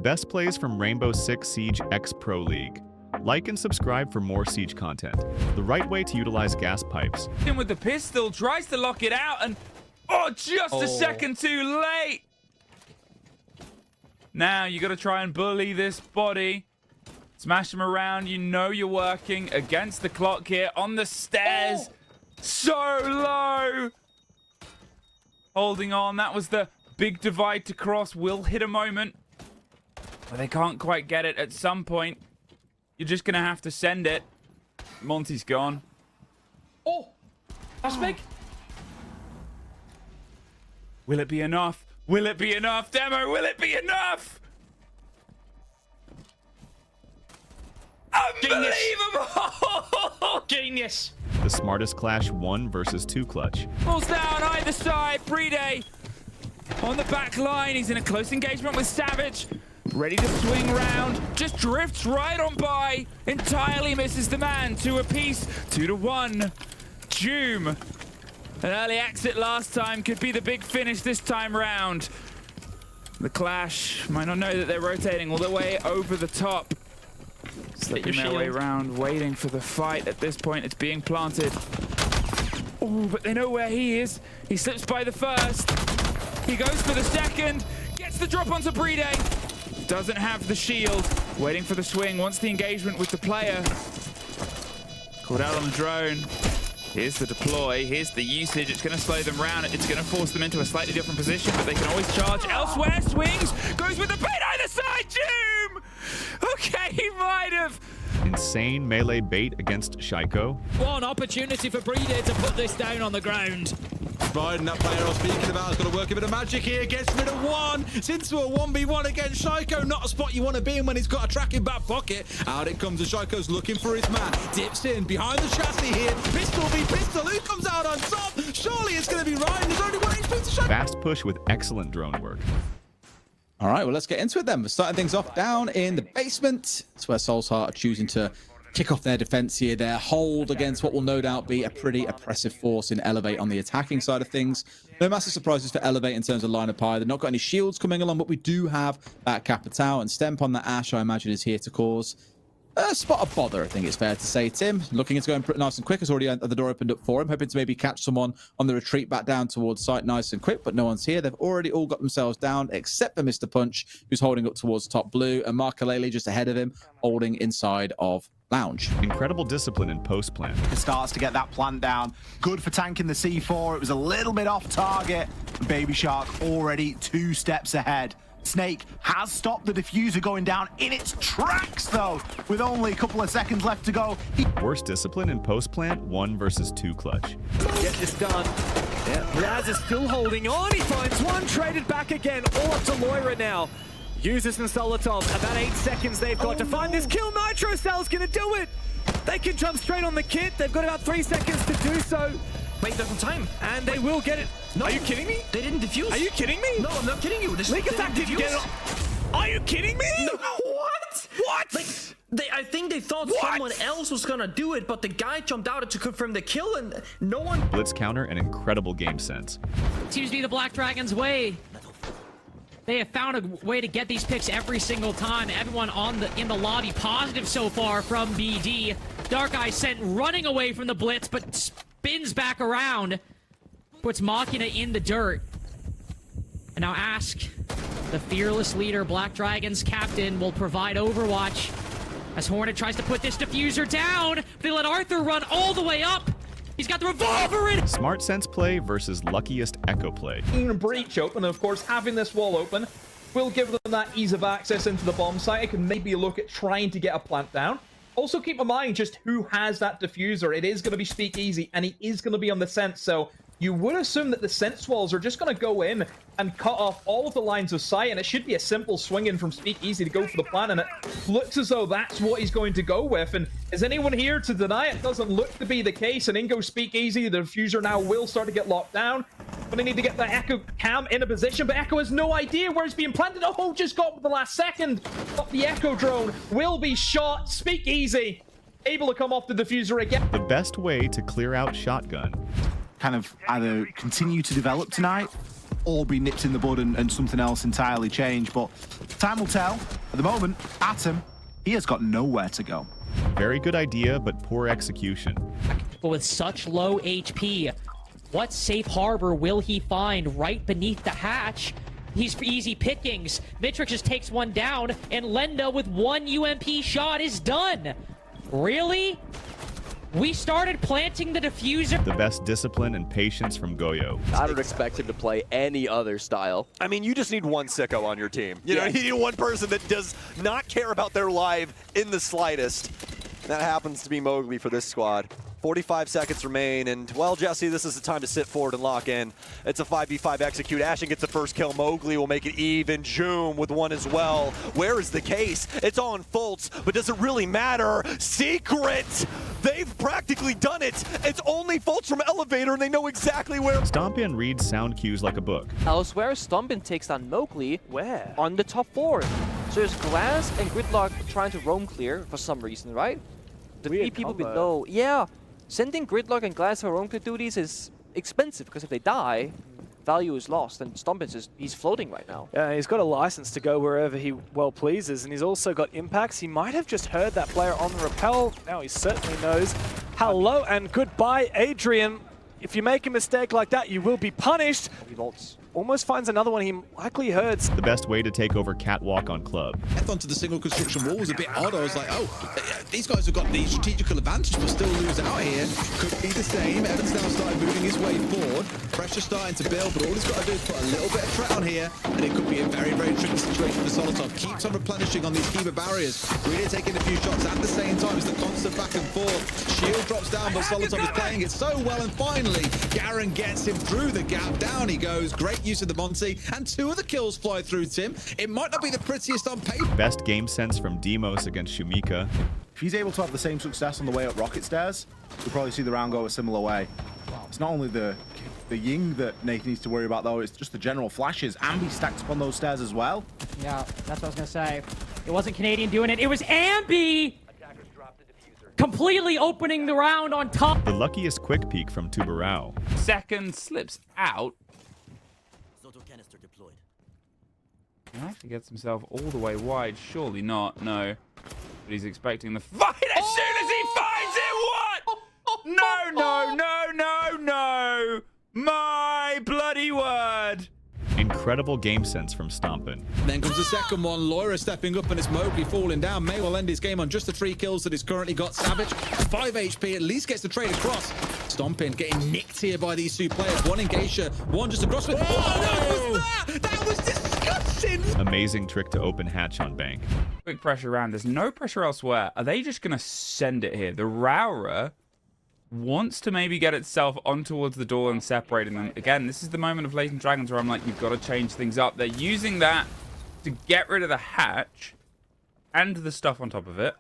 best plays from RainbowSix Siege X Pro League. Like and subscribe for more Siege content. The right way to utilize gas pipes. In with the pistol, tries to lock it out, and just a second too late. Now you got to try and bully this body. Smash him around. You know you're working against the clock here on the stairs. So low. Holding on. That was the big divide to cross. Will hit a moment, but they can't quite get it. At some point, you're just going to have to send it. Monty's gone. Oh, that's big. Will it be enough? Will it be enough? Demo, will it be enough? Unbelievable! Genius. The smartest clash 1 versus 2 clutch. Falls down either side. Brede on the back line. He's in a close engagement with Savage. Ready to swing round. Just drifts right on by. Entirely misses the man. 2 apiece. 2-1. Doom. An early exit last time. Could be the big finish this time round. The clash might not know that they're rotating all the way over the top. Slipping their way around, waiting for the fight. At this point, it's being planted. Oh, but they know where he is. He slips by the first. He goes for the second. Gets the drop onto Brede. Doesn't have the shield. Waiting for the swing. Wants the engagement with the player. Called out on the drone. Here's the deploy. Here's the usage. It's going to slow them round. It's going to force them into a slightly different position, but they can always charge elsewhere. Swings. Goes with the bait either side. Doom! Okay, he might have. Insane melee bait against Shaiko. One opportunity for Brede to put this down on the ground. Riding that player I was speaking about has got to work a bit of magic here. Gets rid of one. It's into a 1v1 against Shaiko. Not a spot you want to be in when he's got a tracking back pocket. Out it comes, and Shaiko's looking for his man. Dips in behind the chassis here. Pistol v pistol. Who comes out on top? Surely it's going to be Ryan. There's only one HP to Shaiko. Fast push with excellent drone work. All right, well, let's get into it then. We're starting things off down in the basement. That's where Soulsheart are choosing to kick off their defense here. Their hold against what will no doubt be a pretty oppressive force in Elevate on the attacking side of things. No massive surprises for Elevate in terms of line of fire. They've not got any shields coming along, but we do have that Capitao, and Stompn on the Ash, I imagine, is here to cause a spot of bother, I think it's fair to say. Tim, looking at going pretty nice and quick, has already had the door opened up for him, hoping to maybe catch someone on the retreat back down towards site nice and quick, but no one's here. They've already all got themselves down, except for Mr. Punch, who's holding up towards top blue, and Markalele just ahead of him, holding inside of Lounge. Incredible discipline in post plant. It starts to get that plant down. Good for tanking the C4. It was a little bit off target. Baby Shark already 2 steps ahead. Snake has stopped the diffuser going down in its tracks, though, with only a couple of seconds left to go. Worst discipline in post plant 1 versus 2 clutch. Get this done. Yeah, Raz is still holding on. He finds one, traded back again. All up to Loira now. Uses and Solotov. About 8 seconds they've got to find this kill. Nitro Cell's gonna do it. They can jump straight on the kit. They've got about 3 seconds to do so. Wait, there's no time. And they will get it. No. Are you kidding me? They didn't defuse. Are you kidding me? No, I'm not kidding you. League Attack didn't get it. Are you kidding me? No. What? What? Like, I think they thought someone else was gonna do it, but the guy jumped out to confirm the kill, and no one. Blitz counter and incredible game sense. Seems to be the Black Dragon's way. They have found a way to get these picks every single time. Everyone in the lobby positive so far from BD. Dark Eye sent running away from the Blitz, but spins back around. Puts Machina in the dirt. And now Ask, the fearless leader, Black Dragon's captain, will provide Overwatch. As Hornet tries to put this diffuser down, they let Arthur run all the way up. He's got the revolver in. Smart sense play versus luckiest echo play. Breach open, and of course having this wall open will give them that ease of access into the bomb site. It can maybe look at trying to get a plant down. Also keep in mind just who has that diffuser. It is going to be Speakeasy, and he is going to be on the sense, so you would assume that the sense walls are just going to go in and cut off all of the lines of sight, and it should be a simple swing in from Speakeasy to go for the plan, and it looks as though that's what he's going to go with. And is anyone here to deny it? Doesn't look to be the case, and in goes Speakeasy. The diffuser now will start to get locked down, but they need to get the Echo Cam in a position, but Echo has no idea where it's being planted. Oh, just got with the last second. But the Echo drone will be shot. Speakeasy able to come off the diffuser again. The best way to clear out shotgun. Kind of either continue to develop tonight all be nipped in the bud and something else entirely change. But time will tell. At the moment, Atom, he has got nowhere to go. Very good idea, but poor execution. But with such low HP, what safe harbor will he find right beneath the hatch? He's for easy pickings. Mitrix just takes one down, and Lenda with one UMP shot is done. Really? We started planting the diffuser. The best discipline and patience from Goyo. I don't expect him to play any other style. I mean, you just need one sicko on your team. You know, you need one person that does not care about their life in the slightest. That happens to be Mowgli for this squad. 45 seconds remain, and, well, Jesse, this is the time to sit forward and lock in. It's a 5v5 execute. Ashen gets the first kill. Mowgli will make it even. Joom with one as well. Where is the case? It's on Fultz, but does it really matter? Secret! They've practically done it. It's only Fultz from Elevator, and they know exactly where. Stompn reads sound cues like a book. Elsewhere, Stompn takes down Mowgli. Where? On the top 4. So there's Glass and Gridlock trying to roam clear for some reason, right? The Weird 3 people combo. below. Yeah. Sending Gridlock and Glass for roam clear duties is expensive because if they die, value is lost, and Stompn he's floating right now. Yeah, he's got a license to go wherever he well pleases, and he's also got impacts. He might have just heard that player on the rappel. Now he certainly knows. Hello and goodbye, Adrian. If you make a mistake like that, you will be punished. He vaults. Almost finds another one he likely heard. The best way to take over Catwalk on club. Death onto the single construction wall was a bit odd. I was like, oh, these guys have got the strategical advantage, but still lose out here. Could be the same. Evans now started moving his way forward. Pressure starting to build, but all he's got to do is put a little bit of threat on here, and it could be a very, very tricky situation for Solotov. Keeps on replenishing on these Kiba barriers. Really taking a few shots at the same time. It's the constant back and forth. Shield drops down, but Solotov is playing it so well, and finally, Garen gets him through the gap. Down he goes. Great use of the Monty, and 2 of the kills fly through Tim. It might not be the prettiest on paper. Best game sense from Deimos against Shumikha. If he's able to have the same success on the way up Rocket Stairs, we'll probably see the round go a similar way. It's not only the Ying that Nathan needs to worry about, though, it's just the general flashes. Ambi stacked up on those stairs as well. Yeah, that's what I was gonna say. It wasn't Canadian doing it, it was Ambi! Completely opening the round on top. The luckiest quick peek from Tubarao. Second slips out. Canister deployed. He gets himself all the way wide. Surely not. No. But he's expecting the fight as soon as he finds it. What? No, no, no, no, no. My bloody word. Incredible game sense from Stompn. Then comes the second one. Loira stepping up, and it's Mowgli falling down. May will end his game on just the 3 kills that he's currently got. Savage, 5 HP, at least gets the trade across. Stompn getting nicked here by these 2 players. One in Geisha, one just across with. Oh, no, that was disgusting! Amazing trick to open hatch on bank. Quick pressure around. There's no pressure elsewhere. Are they just going to send it here? The Raura wants to maybe get itself on towards the door and separating them. Again, this is the moment of Latent Dragons where I'm like, you've got to change things up. They're using that to get rid of the hatch and the stuff on top of it.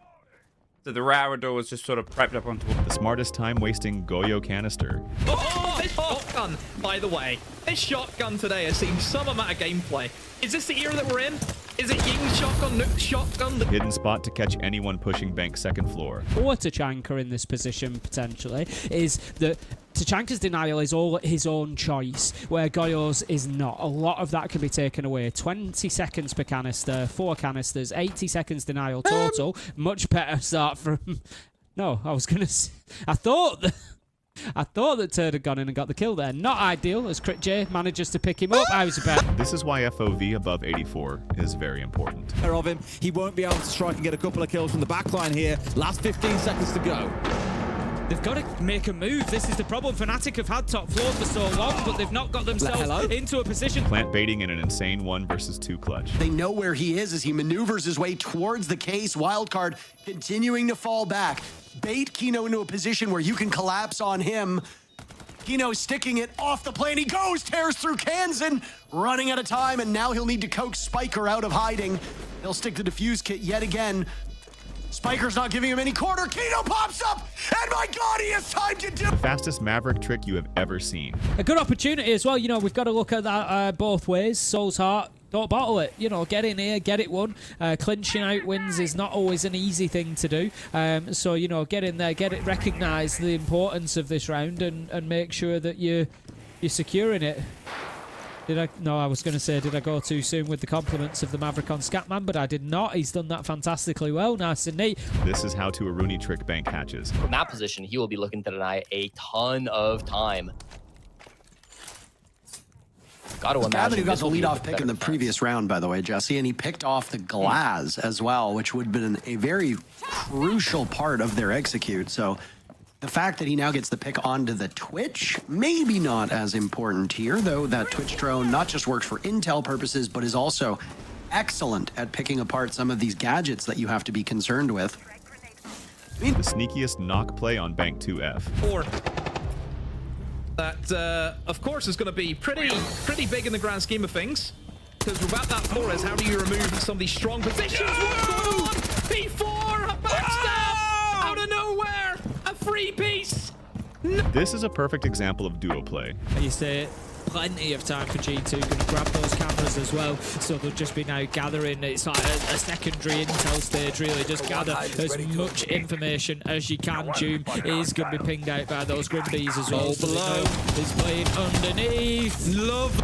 So the Raura door was just sort of prepped up onto The smartest time wasting Goyo canister. Oh, this shotgun, by the way. This shotgun today has seen some amount of gameplay. Is this the era that we're in? Is it Ying's shotgun, Nook's shotgun? Hidden spot to catch anyone pushing bank second floor. For Tachanka in this position, potentially, is that Tachanka's denial is all his own choice, where Goyo's is not. A lot of that can be taken away. 20 seconds per canister, 4 canisters, 80 seconds denial total. Much better start from... No, I was going to... I thought that Turd had gone in and got the kill there. Not ideal, as Crit J manages to pick him up. I was about... This is why FOV above 84 is very important. Of him, he won't be able to strike and get a couple of kills from the backline here. Last 15 seconds to go. They've got to make a move. This is the problem. Fnatic have had top floor for so long, but they've not got themselves into a position. Plant baiting in an insane 1 versus 2 clutch. They know where he is as he maneuvers his way towards the case. Wildcard continuing to fall back. Bait Kino into a position where you can collapse on him. Kino sticking it off the plane. He goes, tears through Kansan, running out of time, and now he'll need to coax Spiker out of hiding. He'll stick the defuse kit yet again. Spiker's not giving him any quarter. Kino pops up, and my God, he has time to do. The fastest Maverick trick you have ever seen. A good opportunity as well. You know, we've got to look at that both ways. Soul's Heart, don't bottle it. You know, get in here, get it won. Clinching out wins is not always an easy thing to do. So, you know, get in there, get it, recognise the importance of this round and make sure that you're securing it. Did I? No, I was going to say, did I go too soon with the compliments of the Maverick on Scatman, but I did not. He's done that fantastically well. Nice and neat. This is how to Aruni trick bank hatches. From that position, he will be looking to deny a ton of time. Got to imagine. Gavin got the lead leadoff pick in the previous round, by the way, Jesse, and he picked off the Glaz as well, which would have been a very crucial part of their execute. So the fact that he now gets the pick onto the Twitch, maybe not as important here, though that Twitch drone not just works for intel purposes, but is also excellent at picking apart some of these gadgets that you have to be concerned with. The sneakiest Nokk play on bank 2F. That, of course, is going to be pretty big in the grand scheme of things. Because without that Flores, how do you remove some of these strong positions? What's going on? P4, a backstab out of nowhere, a free piece. This is a perfect example of duo play. You say plenty of time for G2, going to grab those cameras as well, so they'll just be now gathering. It's like a secondary intel stage, really. Just gather as much information as you can. Doom is going to be pinged out by those Grimbees as well. Below is playing underneath. Love